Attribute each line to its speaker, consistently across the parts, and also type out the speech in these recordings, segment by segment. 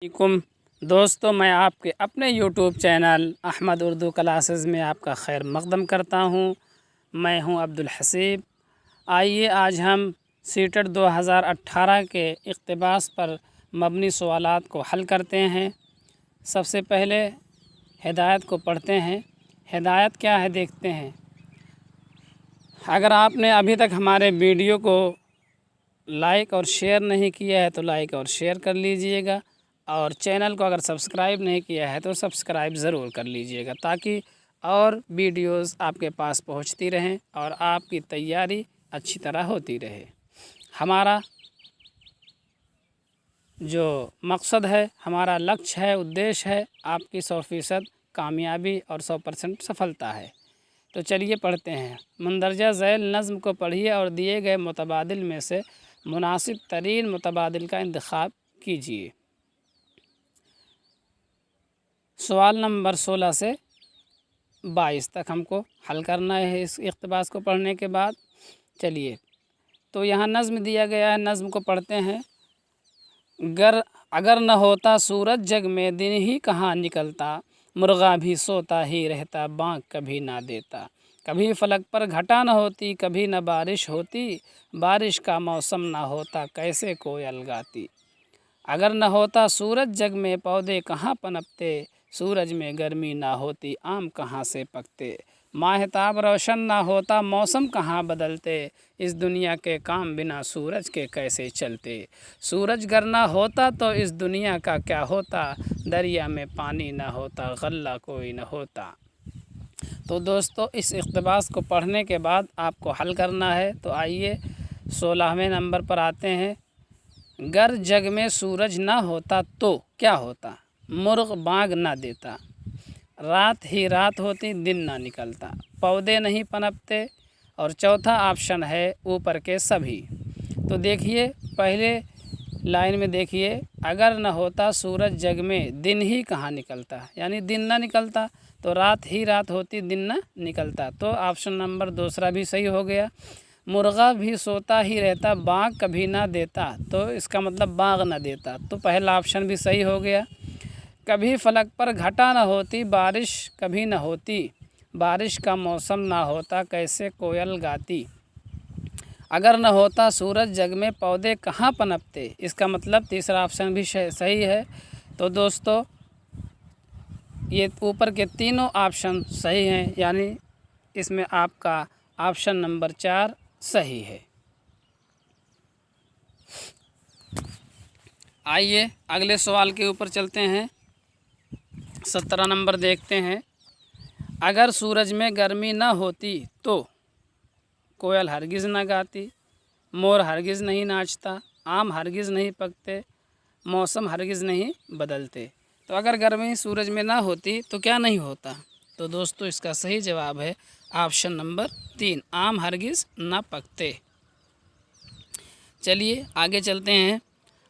Speaker 1: वालेकुम दोस्तों, मैं आपके अपने YouTube channel Ahmad Urdu classes में आपका खैर मक़दम करता हूँ। मैं हूँ अब्दुल हसीब। आइए आज हम सीटेट 2018 के इक़्तिबास पर मबनी सवालात को हल करते हैं। सबसे पहले हिदायत को पढ़ते हैं। हिदायत क्या है देखते हैं। अगर आपने अभी तक हमारे वीडियो को लाइक और शेयर नहीं किया है तो लाइक और शेयर कर लीजिएगा, और चैनल को अगर सब्सक्राइब नहीं किया है तो सब्सक्राइब ज़रूर कर लीजिएगा, ताकि और वीडियोस आपके पास पहुंचती रहें और आपकी तैयारी अच्छी तरह होती रहे। हमारा जो मकसद है, हमारा लक्ष्य है, उद्देश्य है, आपकी 100% कामयाबी और 100% सफलता है। तो चलिए पढ़ते हैं। मंदरजा ज़ैल नज़्म को पढ़िए और दिए गए मुतबादिल में से मुनासिब तरीन मुतबादिल का इंतखाब कीजिए। सवाल नंबर 16 से 22 तक हमको हल करना है इस इक़्तिबास को पढ़ने के बाद। चलिए, तो यहाँ नज़्म दिया गया है, नज़्म को पढ़ते हैं। अगर न होता सूरज जग में दिन ही कहाँ निकलता, मुर्गा भी सोता ही रहता बाँक कभी ना देता। कभी फलक पर घटा न होती, कभी न बारिश होती, बारिश का मौसम ना होता कैसे कोयल गाती। अगर न होता सूरज जग में पौधे कहाँ पनपते, सूरज में गर्मी ना होती आम कहाँ से पकते। माहताब रोशन ना होता मौसम कहाँ बदलते, इस दुनिया के काम बिना सूरज के कैसे चलते। सूरज गर ना होता तो इस दुनिया का क्या होता, दरिया में पानी ना होता गल्ला कोई न होता। तो दोस्तों, इस इक़्तिबास को पढ़ने के बाद आपको हल करना है। तो आइए 16वें नंबर पर आते हैं। गर जग में सूरज ना होता तो क्या होता, मुर्ग बाग ना देता, रात ही रात होती दिन ना निकलता, पौधे नहीं पनपते, और चौथा ऑप्शन है ऊपर के सभी। तो देखिए, पहले लाइन में देखिए, अगर न होता सूरज जग में दिन ही कहाँ निकलता, यानी दिन ना निकलता, तो रात ही रात होती दिन ना निकलता, तो ऑप्शन नंबर दूसरा भी सही हो गया। मुर्गा भी सोता ही रहता बाग कभी ना देता, तो इसका मतलब बाग ना देता, तो पहला ऑप्शन भी सही हो गया। कभी फलक पर घटा न होती, बारिश कभी न होती, बारिश का मौसम ना होता कैसे कोयल गाती। अगर न होता सूरज जग में पौधे कहाँ पनपते, इसका मतलब तीसरा ऑप्शन भी सही है। तो दोस्तों, ये ऊपर के तीनों ऑप्शन सही हैं, यानी इसमें आपका ऑप्शन नंबर 4 सही है। आइए अगले सवाल के ऊपर चलते हैं। 17 नंबर देखते हैं। अगर सूरज में गर्मी न होती तो कोयल हरगिज़ न गाती, मोर हरगिज़ नहीं नाचता, आम हरगिज़ नहीं पकते, मौसम हरगिज़ नहीं बदलते। तो अगर गर्मी सूरज में ना होती तो क्या नहीं होता। तो दोस्तों, इसका सही जवाब है ऑप्शन नंबर 3, आम हरगिज़ ना पकते। चलिए आगे चलते हैं।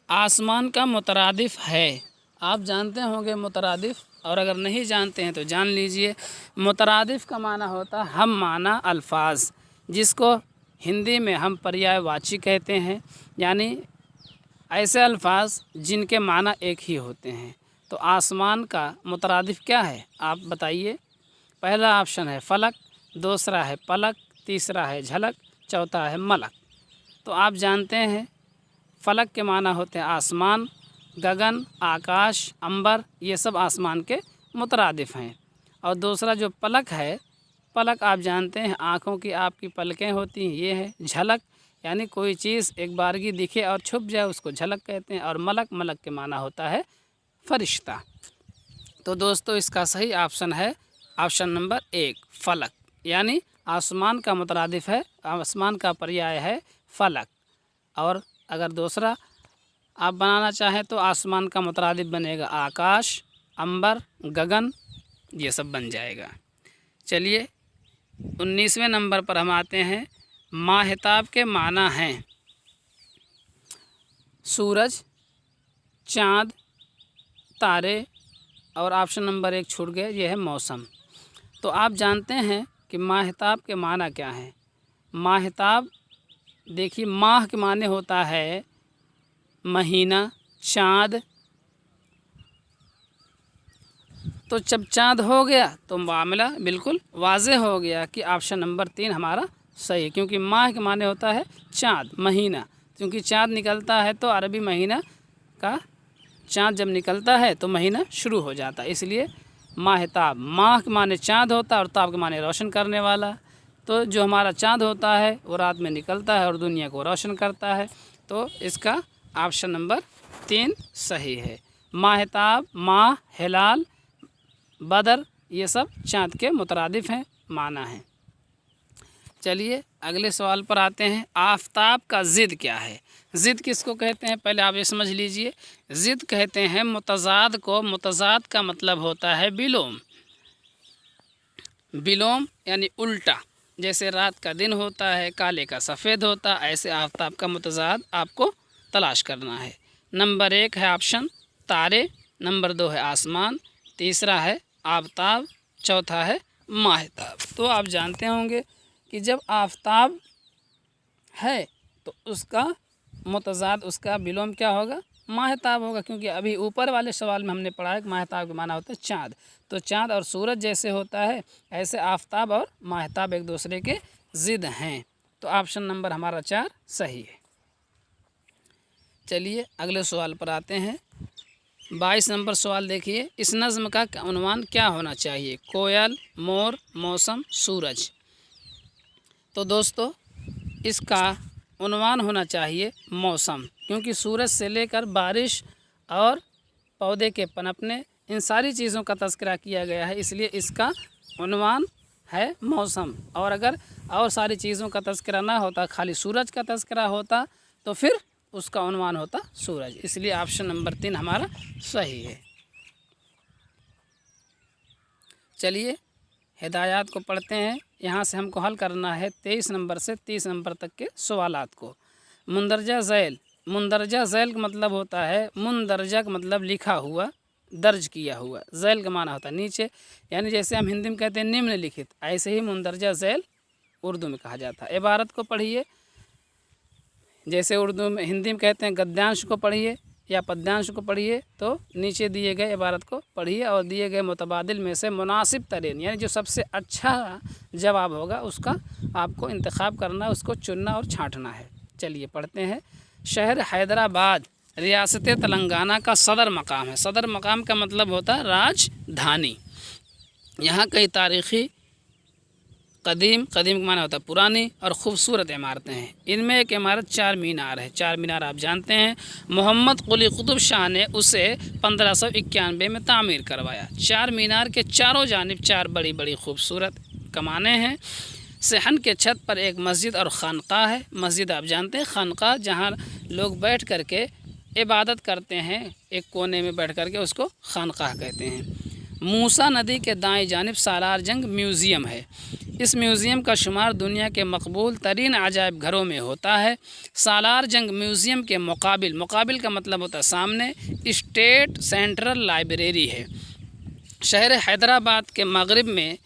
Speaker 1: आसमान का मुतरादिफ है, आप जानते होंगे मुतरादिफ, और अगर नहीं जानते हैं तो जान लीजिए। मुतरादिफ का माना होता है हम माना अल्फाज, जिसको हिंदी में हम पर्यायवाची कहते हैं, यानी ऐसे अल्फाज जिनके माना एक ही होते हैं। तो आसमान का मुतरादिफ क्या है, आप बताइए। पहला ऑप्शन है फलक, दूसरा है पलक, तीसरा है झलक, चौथा है मलक। तो आप जानते हैं फलक के माना होते हैं आसमान, गगन, आकाश, अंबर, ये सब आसमान के मुतरादिफ हैं। और दूसरा जो पलक है, पलक आप जानते हैं आँखों की आपकी पलकें होती हैं, ये है। झलक यानी कोई चीज़ एक बारगी दिखे और छुप जाए उसको झलक कहते हैं। और मलक, मलक के माना होता है फरिश्ता। तो दोस्तों, इसका सही ऑप्शन है ऑप्शन नंबर 1 फलक, यानी आसमान का मुतरादिफ है, आसमान का पर्याय है फलक। और अगर दूसरा आप बनाना चाहें तो आसमान का मुतरादिफ बनेगा आकाश, अंबर, गगन, ये सब बन जाएगा। चलिए 19वें नंबर पर हम आते हैं। माहताब के माना हैं सूरज, चाँद, तारे, और ऑप्शन नंबर 1 छूट गए, ये है मौसम। तो आप जानते हैं कि माहताब के माना क्या हैं। माहताब देखिए, माह के माने होता है महीना, चाँद, तो जब चाँद हो गया तो मामला बिल्कुल वाज़ेह हो गया कि ऑप्शन नंबर 3 हमारा सही है, क्योंकि माह के माने होता है चाँद, महीना। क्योंकि चाँद निकलता है तो अरबी महीना का चाँद जब निकलता है तो महीना शुरू हो जाता है, इसलिए माहताब, माह के माने चाँद होता है और ताब के माने रोशन करने वाला। तो जो हमारा चाँद होता है वो रात में निकलता है और दुनिया को रोशन करता है, तो इसका ऑप्शन नंबर 3 सही है। माहताब, माह, हिलाल, बदर, ये सब चाँद के मुतरादिफ हैं, माना है। चलिए अगले सवाल पर आते हैं। आफ़ताब का ज़िद क्या है? ज़िद किसको कहते हैं पहले आप ये समझ लीजिए। ज़िद कहते हैं मुतज़ाद को। मुतज़ाद का मतलब होता है विलोम। विलोम यानी उल्टा, जैसे रात का दिन होता है, काले का सफ़ेद होता, ऐसे आफ़ताब का मुतज़ाद आपको तलाश करना है। नंबर 1 है ऑप्शन तारे, नंबर 2 है आसमान, तीसरा है आफ़ताब, चौथा है माहताब। तो आप जानते होंगे कि जब आफ़ताब है तो उसका मुतज़ाद, उसका विलोम क्या होगा? माहताब होगा, क्योंकि अभी ऊपर वाले सवाल में हमने पढ़ा है कि माहताब का माना होता है चाँद। तो चाँद और सूरज जैसे होता है ऐसे आफ़ताब और माहताब एक दूसरे के ज़िद हैं। तो ऑप्शन नंबर हमारा 4 सही है। चलिए अगले सवाल पर आते हैं। 22 नंबर सवाल देखिए। इस नज़्म का उन्वान क्या होना चाहिए? कोयल, मोर, मौसम, सूरज। तो दोस्तों इसका उन्वान होना चाहिए मौसम, क्योंकि सूरज से लेकर बारिश और पौधे के पनपने, इन सारी चीज़ों का तज़किरा किया गया है, इसलिए इसका उन्वान है मौसम। और अगर और सारी चीज़ों का तज़किरा ना होता, खाली सूरज का तज़किरा होता, तो फिर उसका उन्वान होता सूरज। इसलिए ऑप्शन नंबर 3 हमारा सही है। चलिए हिदायत को पढ़ते हैं। यहाँ से हमको हल करना है 23 नंबर से 30 नंबर तक के सवालात को। मुंदरजा झैल, मुंदरजा झैल का मतलब होता है, मुंदरजा का मतलब लिखा हुआ, दर्ज किया हुआ, झैल का माना होता है नीचे, यानी जैसे हम हिंदी में कहते हैं निम्नलिखित, ऐसे ही मुंदरजा झैल उर्दू में कहा जाता है। इबारत को पढ़िए, जैसे उर्दू में, हिंदी में कहते हैं गद्यांश को पढ़िए या पद्यांश को पढ़िए, तो नीचे दिए गए इबारत को पढ़िए और दिए गए मुतबादिल में से मुनासिब तरीन, यानी जो सबसे अच्छा जवाब होगा उसका आपको इंतखाब करना है, उसको चुनना और छांटना है। चलिए पढ़ते हैं। शहर हैदराबाद रियासत तेलंगाना का सदर मकाम है। सदर मकाम का मतलब होता है राजधानी। यहाँ कई तारीख़ी, कदीम का माना होता है पुरानी और ख़ूबसूरत इमारतें हैं। इनमें एक इमारत 4 मीनार है। 4 मीनार आप जानते हैं, मोहम्मद कुली कुतुब शाह ने उसे 1591 में तामीर करवाया। 4 मीनार के चारों जानिब 4 बड़ी बड़ी खूबसूरत कमानें हैं। सहन के छत पर एक मस्जिद और खानका है। मस्जिद आप जानते हैं, खानका जहाँ लोग बैठ कर के इबादत करते हैं, एक कोने में बैठ कर के उसको खानका कहते हैं। मूसा नदी के दाएं जानिब सालार जंग म्यूज़ियम है। इस म्यूज़ियम का शुमार दुनिया के मकबूल तरीन अजायब घरों में होता है। सालार जंग म्यूज़ियम के मुकाबिल, मुकाबिल का मतलब होता है सामने, स्टेट सेंट्रल लाइब्रेरी है। शहर हैदराबाद के मगरिब में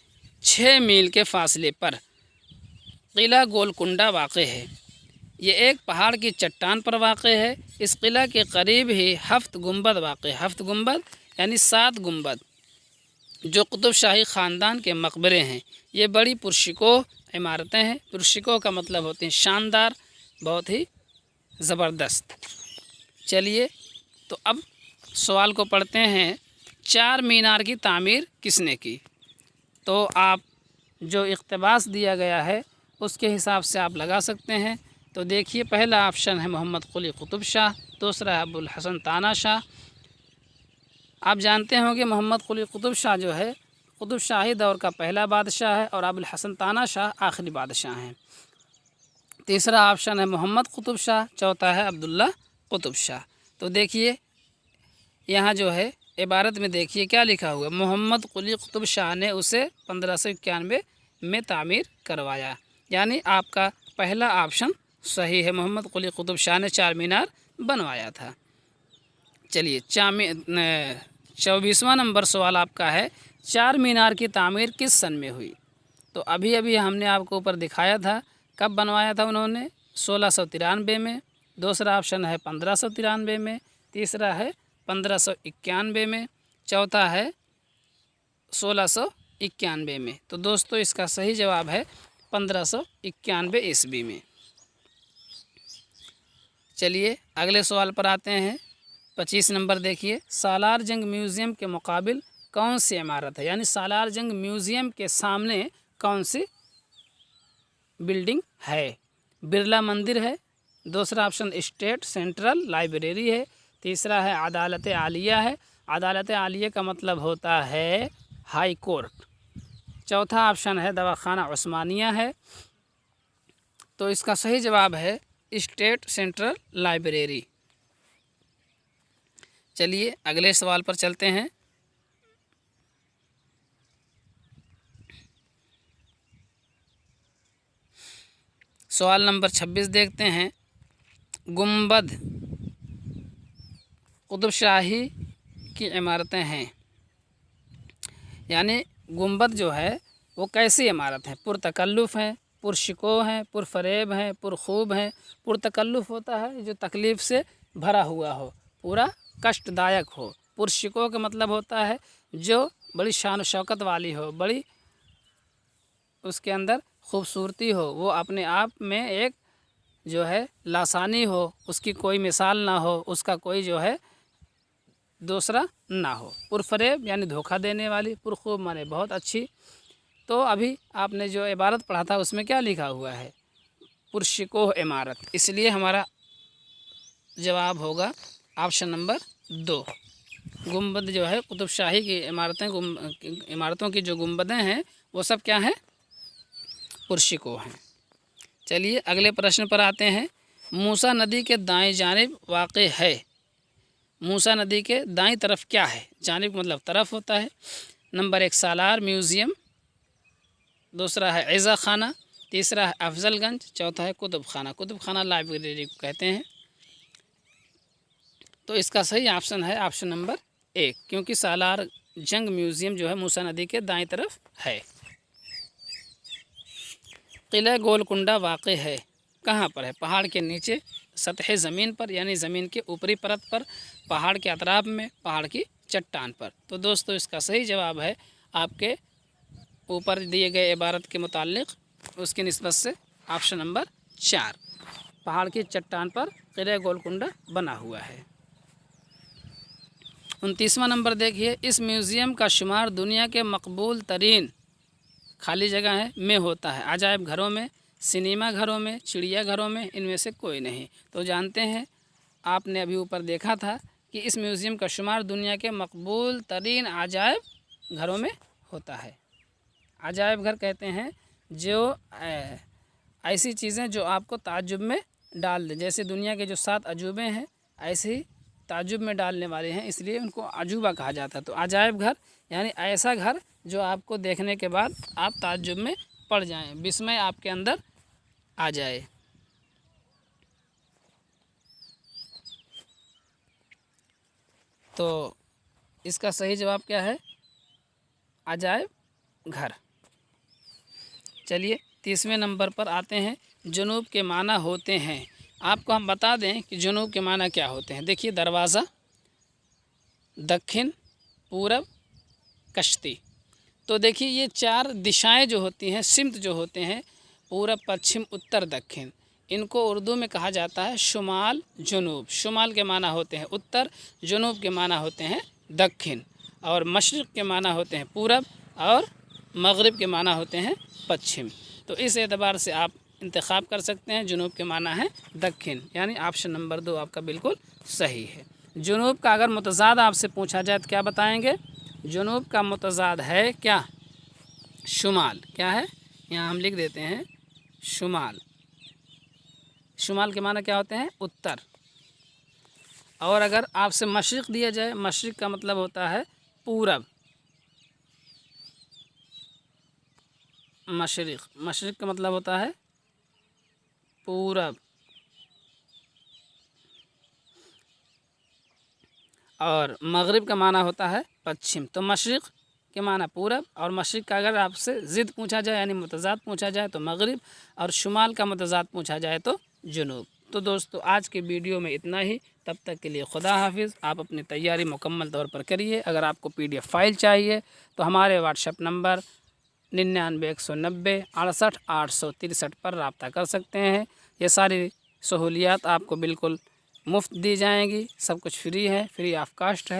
Speaker 1: 6 मील के फासले पर किला गोलकुंडा वाक़ है। ये एक पहाड़ की चट्टान पर वाक़ है। इस किला के करीब ही हफ्त गुंबद वाक़ है। हफ्त गुंबद यानी 7 गुंबद, जो कुतुब शाही ख़ानदान के मकबरे हैं। ये बड़ी पुरशिकोह इमारतें हैं। पुरशिकोह का मतलब होते हैं शानदार, बहुत ही ज़बरदस्त। चलिए तो अब सवाल को पढ़ते हैं। 4 मीनार की तामीर किसने की? तो आप जो इक़्तिबास दिया गया है उसके हिसाब से आप लगा सकते हैं। तो देखिए, पहला ऑप्शन है मोहम्मद कुली कुतुब शाह, दूसरा है अबुल हसन ताना शाह। आप जानते होंगे मोहम्मद कुली कुतुब शाह जो है कुतुब शाही दौर का पहला बादशाह है और अबुल हसन ताना शाह आखिरी बादशाह हैं। तीसरा ऑप्शन है मोहम्मद कुतुब शाह, चौथा है अब्दुल्ला कुतुब शाह। तो देखिए यहाँ जो है इबारत में देखिए क्या लिखा हुआ है, मोहम्मद कुली कुतुब शाह ने उसे 1591 में तामीर करवाया, यानी आपका पहला ऑप्शन सही है। मोहम्मद कुली कुतुब शाह ने 4 मीनार बनवाया था। चलिए 24वां नंबर सवाल आपका है, 4 मीनार की तामीर किस सन में हुई? तो अभी अभी हमने आपको ऊपर दिखाया था कब बनवाया था उन्होंने, 1693 में। दूसरा ऑप्शन है 1593 में, तीसरा है 1591 में, चौथा है 1691 में। तो दोस्तों इसका सही जवाब है 1591 ईस्वी में। चलिए अगले सवाल पर आते हैं। 25 नंबर देखिए, सालार जंग म्यूज़ियम के मुकाबिल कौन सी इमारत है, यानी सालार जंग म्यूज़ियम के सामने कौन सी बिल्डिंग है। बिरला मंदिर है, दूसरा ऑप्शन स्टेट सेंट्रल लाइब्रेरी है, तीसरा है अदालत आलिया है, अदालत आलिया का मतलब होता है हाई कोर्ट, चौथा ऑप्शन है दवाखाना उस्मानिया है। तो इसका सही जवाब है स्टेट सेंट्रल लाइब्रेरी। चलिए अगले सवाल पर चलते हैं। सवाल नंबर 26 देखते हैं। गुंबद कुतुब शाही की इमारतें हैं, यानी गुंबद जो है वो कैसी इमारत है। पुरतकल्लुफ़ है, पुरशिको हैं, पुरफरेब हैं, पुरखूब हैं। पुरतकल्लुफ़ होता है जो तकलीफ़ से भरा हुआ हो, पूरा कष्टदायक हो। पुरशिको का मतलब होता है जो बड़ी शान शौकत वाली हो, बड़ी उसके अंदर खूबसूरती हो, वो अपने आप में एक जो है लासानी हो, उसकी कोई मिसाल ना हो, उसका कोई जो है दूसरा ना हो। पुरफरेब यानी धोखा देने वाली, पुरखूब माने बहुत अच्छी। तो अभी आपने जो इबारत पढ़ा था उसमें क्या लिखा हुआ है, पुरशिकोह इमारत, इसलिए हमारा जवाब होगा ऑप्शन नंबर 2। गुंबद जो है कुतुब शाही की इमारतों की जो गुंबदें हैं वो सब क्या हैं, पुरशिकोह हैं। चलिए अगले प्रश्न पर आते हैं। मूसा नदी के दाएं जानिब वाक़े है, मूसा नदी के दाईं तरफ क्या है, जानिब मतलब तरफ होता है। नंबर 1 सालार म्यूज़ियम, दूसरा है ऐज़ा खाना, तीसरा है अफजलगंज, चौथा है कुतुब खाना। कुतुब खाना लाइब्रेरी को कहते हैं। तो इसका सही ऑप्शन है ऑप्शन नंबर 1, क्योंकि सालार जंग म्यूज़ियम जो है मूसा नदी के दाईं तरफ है। किला गोलकुंडा वाक़े है, कहाँ पर है, पहाड़ के नीचे सतह ज़मीन पर, यानी ज़मीन के ऊपरी परत पर, पहाड़ के अतराफ में, पहाड़ की चट्टान पर। तो दोस्तों इसका सही जवाब है आपके ऊपर दिए गए इबारत के मुतालिक उसकी निस्बत से ऑप्शन नंबर 4, पहाड़ की चट्टान पर किला गोलकुंडा बना हुआ है। 29वां नंबर देखिए, इस म्यूज़ियम का शुमार दुनिया के मकबूल तरीन खाली जगह है में होता है, अजायब घरों में, सिनेमा घरों में, चिड़िया घरों में, इनमें से कोई नहीं। तो जानते हैं आपने अभी ऊपर देखा था कि इस म्यूज़ियम का शुमार दुनिया के मकबूल तरीन अजायब घरों में होता है। अजायब घर कहते हैं जो ऐसी चीज़ें जो आपको ताज्जुब में डाल दें, जैसे दुनिया के जो 7 अजूबे हैं ऐसे ही ताज्जुब में डालने वाले हैं, इसलिए उनको अजूबा कहा जाता है। तो अजायब घर यानी ऐसा घर जो आपको देखने के बाद आप ताज्जुब में पड़ जाएं, विस्मय आपके अंदर आ जाए। तो इसका सही जवाब क्या है, अजायब घर। चलिए 30वें नंबर पर आते हैं। जुनूब के माना होते हैं, आपको हम बता दें कि जुनूब के माना क्या होते हैं। देखिए दरवाज़ा, दक्षिण, पूरब, कश्ती। तो देखिए ये 4 दिशाएं जो होती हैं, सिमत जो होते हैं, पूरब, पश्चिम, उत्तर, दक्षिण, इनको उर्दू में कहा जाता है शुमाल जुनूब। शुमाल के माना होते हैं उत्तर, जुनूब के माना होते हैं दक्षिण, और मशरिक़ के माना होते हैं पूरब, और मगरिब के माना होते हैं पश्चिम। तो इस एतबार से आप इंतखाब कर सकते हैं, जुनूब के माना है दक्षिण, यानी ऑप्शन नंबर 2 आपका बिल्कुल सही है। जुनूब का अगर मुतज़ाद आपसे पूछा जाए तो क्या बताएंगे, जुनूब का मुतज़ाद है क्या, शुमाल। क्या है, यहाँ हम लिख देते हैं शुमाल। शुमाल के माना क्या होते हैं, उत्तर। और अगर आपसे मशरिक़ दिया जाए, मशरिक़ का मतलब होता है पूरब। मशरिक़ का मतलब होता है पूरब, और मगरिब का माना होता है पश्चिम। तो मशरिक़ के माना पूरब, और मशरिक़ का अगर आपसे ज़िद पूछा जाए यानी मुतज़ाद पूछा जाए तो मगरिब, और शुमाल का मुतज़ाद पूछा जाए तो जुनूब। तो दोस्तों आज के वीडियो में इतना ही। تب تک کے لیے خدا حافظ۔ آپ اپنی تیاری مکمل طور پر کریے۔ اگر آپ کو PDF فائل چاہیے تو ہمارے واٹسپ نمبر 99 190 68 863 پر رابطہ کر سکتے ہیں۔ یہ ساری سہولیات آپ کو بالکل مفت دی جائیں گی، سب کچھ فری ہے، فری آف کاسٹ ہے۔